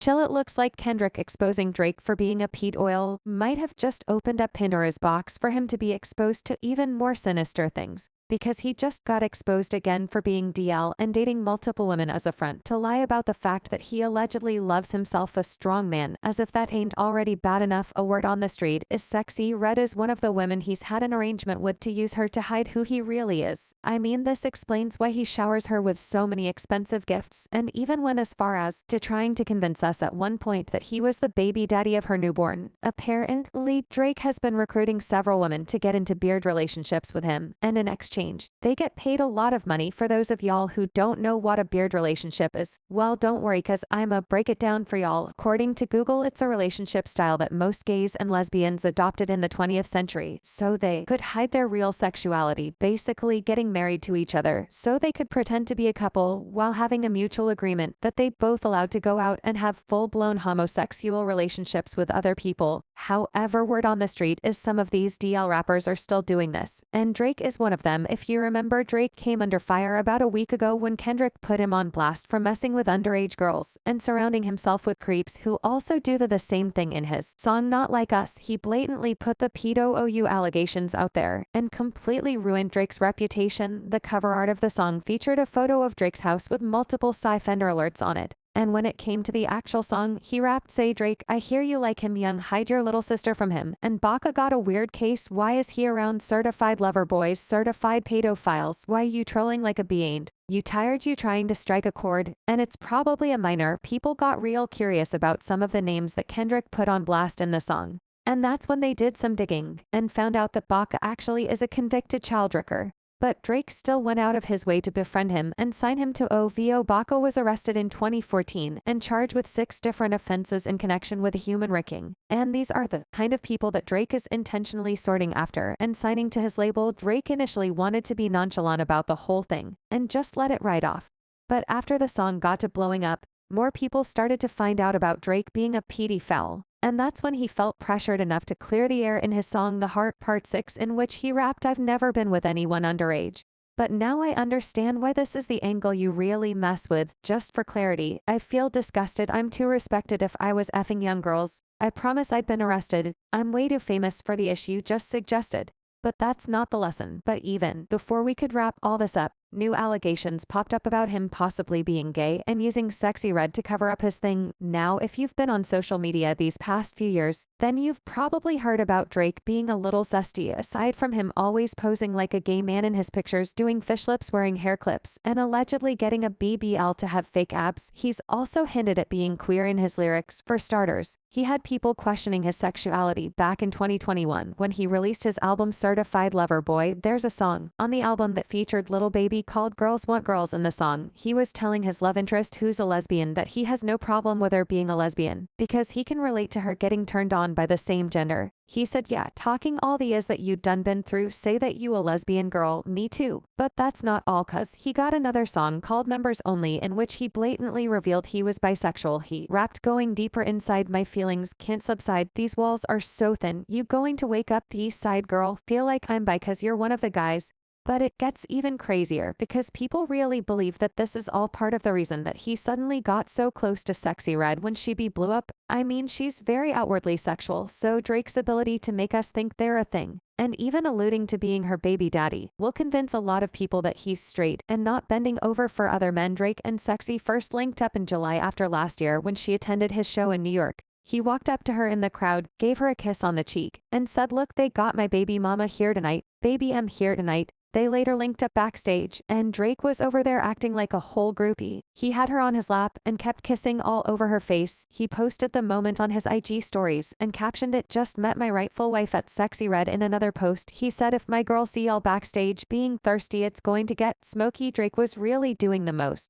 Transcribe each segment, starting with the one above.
Chile, it looks like Kendrick exposing Drake for being a peat oil might have just opened up Pandora's box for him to be exposed to even more sinister things, because he just got exposed again for being DL and dating multiple women as a front to lie about the fact that he allegedly loves himself a strong man, as if that ain't already bad enough. A word on the street is Sexxy Red is one of the women he's had an arrangement with to use her to hide who he really is. I mean, this explains why he showers her with so many expensive gifts and even went as far as to trying to convince us at one point that he was the baby daddy of her newborn. Apparently, Drake has been recruiting several women to get into beard relationships with him, and in exchange, they get paid a lot of money. For those of y'all who don't know what a beard relationship is, well, don't worry, cause I'ma break it down for y'all. According to Google, it's a relationship style that most gays and lesbians adopted in the 20th century so they could hide their real sexuality, basically getting married to each other so they could pretend to be a couple while having a mutual agreement that they both allowed to go out and have full-blown homosexual relationships with other people. However, word on the street is some of these DL rappers are still doing this, and Drake is one of them. If you remember, Drake came under fire about a week ago when Kendrick put him on blast for messing with underage girls and surrounding himself with creeps who also do the same thing. In his song Not Like Us, he blatantly put the pedo allegations out there and completely ruined Drake's reputation. The cover art of the song featured a photo of Drake's house with multiple Fender alerts on it. And when it came to the actual song, he rapped, "Say Drake, I hear you like him young, hide your little sister from him." And Baka got a weird case. Why is he around certified lover boys, certified pedophiles? Why you trolling like a bee ain't? You tired you trying to strike a chord? And it's probably a minor. People got real curious about some of the names that Kendrick put on blast in the song. And that's when they did some digging and found out that Baka actually is a convicted child wrecker. But Drake still went out of his way to befriend him and sign him to OVO. Baka was arrested in 2014 and charged with 6 different offenses in connection with human wrecking. And these are the kind of people that Drake is intentionally sorting after and signing to his label. Drake initially wanted to be nonchalant about the whole thing and just let it ride off. But after the song got to blowing up, more people started to find out about Drake being a pedophile. And that's when he felt pressured enough to clear the air in his song The Heart Part 6, in which he rapped, "I've never been with anyone underage. But now I understand why this is the angle you really mess with. Just for clarity, I feel disgusted. I'm too respected if I was effing young girls. I promise I'd been arrested. I'm way too famous for the issue just suggested." But that's not the lesson. But even before we could wrap all this up, new allegations popped up about him possibly being gay and using Sexxy Red to cover up his thing. Now, if you've been on social media these past few years, then you've probably heard about Drake being a little zesty. Aside from him always posing like a gay man in his pictures, doing fish lips, wearing hair clips, and allegedly getting a BBL to have fake abs, he's also hinted at being queer in his lyrics. For starters, he had people questioning his sexuality back in 2021 when he released his album Certified Lover Boy. There's a song on the album that featured Lil Baby called Girls Want Girls. In the song, he was telling his love interest, who's a lesbian, that he has no problem with her being a lesbian because he can relate to her getting turned on by the same gender. He said, "Yeah, talking all the is that you done been through, say that you a lesbian girl, me too." But that's not all, cause he got another song called Members Only in which he blatantly revealed he was bisexual. He rapped, "Going deeper inside, my feelings can't subside. These walls are so thin. You going to wake up the east side girl? Feel like I'm bi cause you're one of the guys." But it gets even crazier because people really believe that this is all part of the reason that he suddenly got so close to Sexxy Red when she blew up. I mean, she's very outwardly sexual, so Drake's ability to make us think they're a thing, and even alluding to being her baby daddy, will convince a lot of people that he's straight and not bending over for other men. Drake and Sexxy first linked up in July after last year when she attended his show in New York. He walked up to her in the crowd, gave her a kiss on the cheek, and said, "Look, they got my baby mama here tonight. Baby, I'm here tonight." They later linked up backstage, and Drake was over there acting like a whole groupie. He had her on his lap and kept kissing all over her face. He posted the moment on his IG stories and captioned it, "Just met my rightful wife at Sexxy Red." In another post, he said, "If my girl see y'all backstage being thirsty, it's going to get smoky." Drake was really doing the most.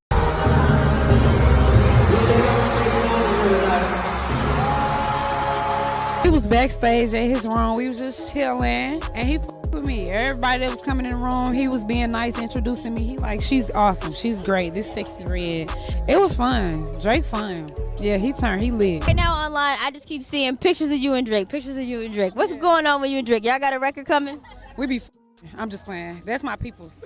He was backstage at his room. We was just chilling, and he f***ed with me. Everybody that was coming in the room, he was being nice, introducing me. He like, "She's awesome. She's great. This Sexxy Red." It was fun. Drake fun. Yeah, he lit. Right now online, I just keep seeing pictures of you and Drake. Pictures of you and Drake. What's going on with you and Drake? Y'all got a record coming? We be I'm just playing. That's my people's.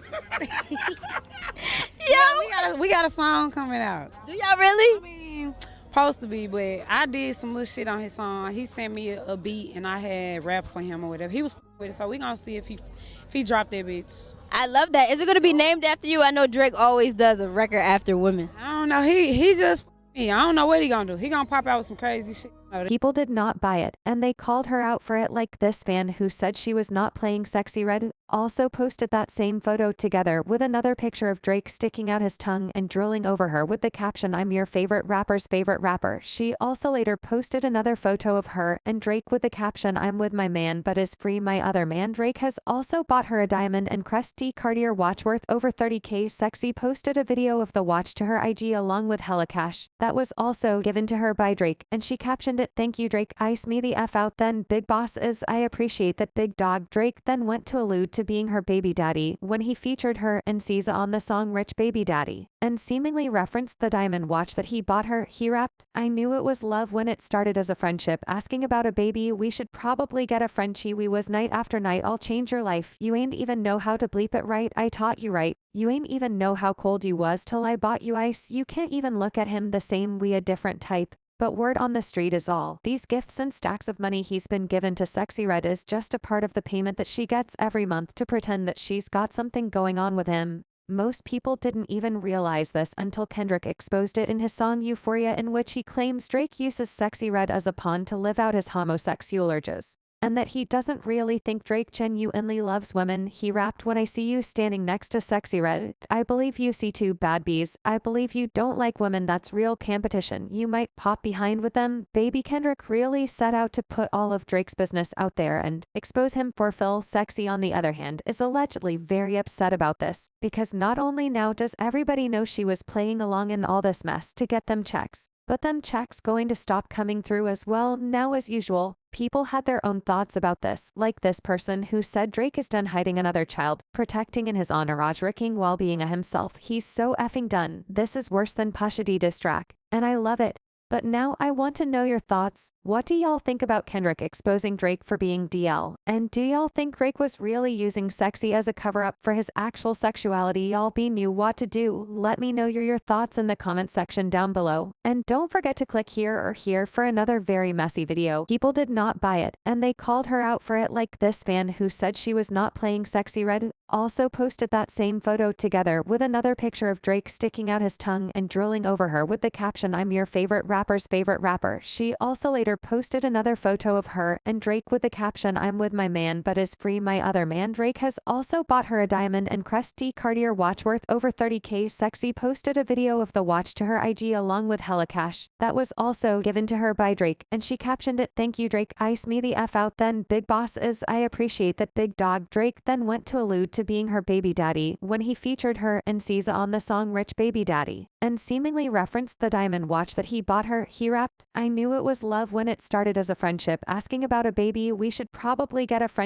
Yo, we got a song coming out. Do y'all really? I mean, supposed to be, but I did some little shit on his song. He sent me a beat and I had rap for him or whatever. He was with it, so we gonna see if he dropped that bitch. I love that. Is it gonna be named after you? I know Drake always does a record after women. I don't know. He just me. I don't know what he gonna do. He gonna pop out with some crazy shit. People did not buy it, and they called her out for it, like this fan who said she was not playing Sexxy Red also posted that same photo together with another picture of Drake sticking out his tongue and drooling over her with the caption, "I'm your favorite rapper's favorite rapper." She also later posted another photo of her and Drake with the caption, "I'm with my man but is free my other man." Drake has also bought her a diamond and crusty Cartier watch worth over 30K. Sexxy posted a video of the watch to her IG along with hella cash that was also given to her by Drake, and she captioned it, "Thank you Drake, ice me the F out then big boss is, I appreciate that big dog." Drake then went to allude to being her baby daddy when he featured her and SZA on the song Rich Baby Daddy, and seemingly referenced the diamond watch that he bought her. He rapped, "I knew it was love when it started as a friendship, asking about a baby, we should probably get a Frenchie, we was night after night, I'll change your life, you ain't even know how to bleep it right, I taught you right, you ain't even know how cold you was till I bought you ice, you can't even look at him the same, we a different type." But word on the street is all these gifts and stacks of money he's been given to Sexxy Red is just a part of the payment that she gets every month to pretend that she's got something going on with him. Most people didn't even realize this until Kendrick exposed it in his song Euphoria, in which he claims Drake uses Sexxy Red as a pawn to live out his homosexual urges, and that he doesn't really think Drake genuinely loves women. He rapped, "When I see you standing next to Sexxy Red, I believe you see two bad bees. I believe you don't like women, that's real competition. You might pop behind with them." Baby Kendrick really set out to put all of Drake's business out there and expose him for Phil. Sexxy, on the other hand, is allegedly very upset about this, because not only now does everybody know she was playing along in all this mess to get them checks, but them checks going to stop coming through as well. Now, as usual, people had their own thoughts about this, like this person who said Drake is done hiding another child, protecting in his entourage, risking while being a himself. He's so effing done. This is worse than Pusha D diss track, and I love it. But now I want to know your thoughts. What do y'all think about Kendrick exposing Drake for being DL? And do y'all think Drake was really using Sexxy as a cover-up for his actual sexuality? Y'all be knew what to do. Let me know your thoughts in the comment section down below. And don't forget to click here or here for another very messy video. People did not buy it, and they called her out for it, like this fan who said she was not playing Sexxy Red also posted that same photo together with another picture of Drake sticking out his tongue and drooling over her with the caption, "I'm your favorite rapper's favorite rapper." She also later posted another photo of her and Drake with the caption, "I'm with my man but is free my other man." Drake has also bought her a diamond and crusty Cartier watch worth over 30K. Sexxy posted a video of the watch to her IG along with hella cash that was also given to her by Drake, and she captioned it, "Thank you Drake, ice me the F out then big boss is, I appreciate that big dog." Drake then went to allude to being her baby daddy when he featured her and SZA on the song Rich Baby Daddy, and seemingly referenced the diamond watch that he bought her. He rapped, "I knew it was love when it started as a friendship, asking about a baby, we should probably get a friend."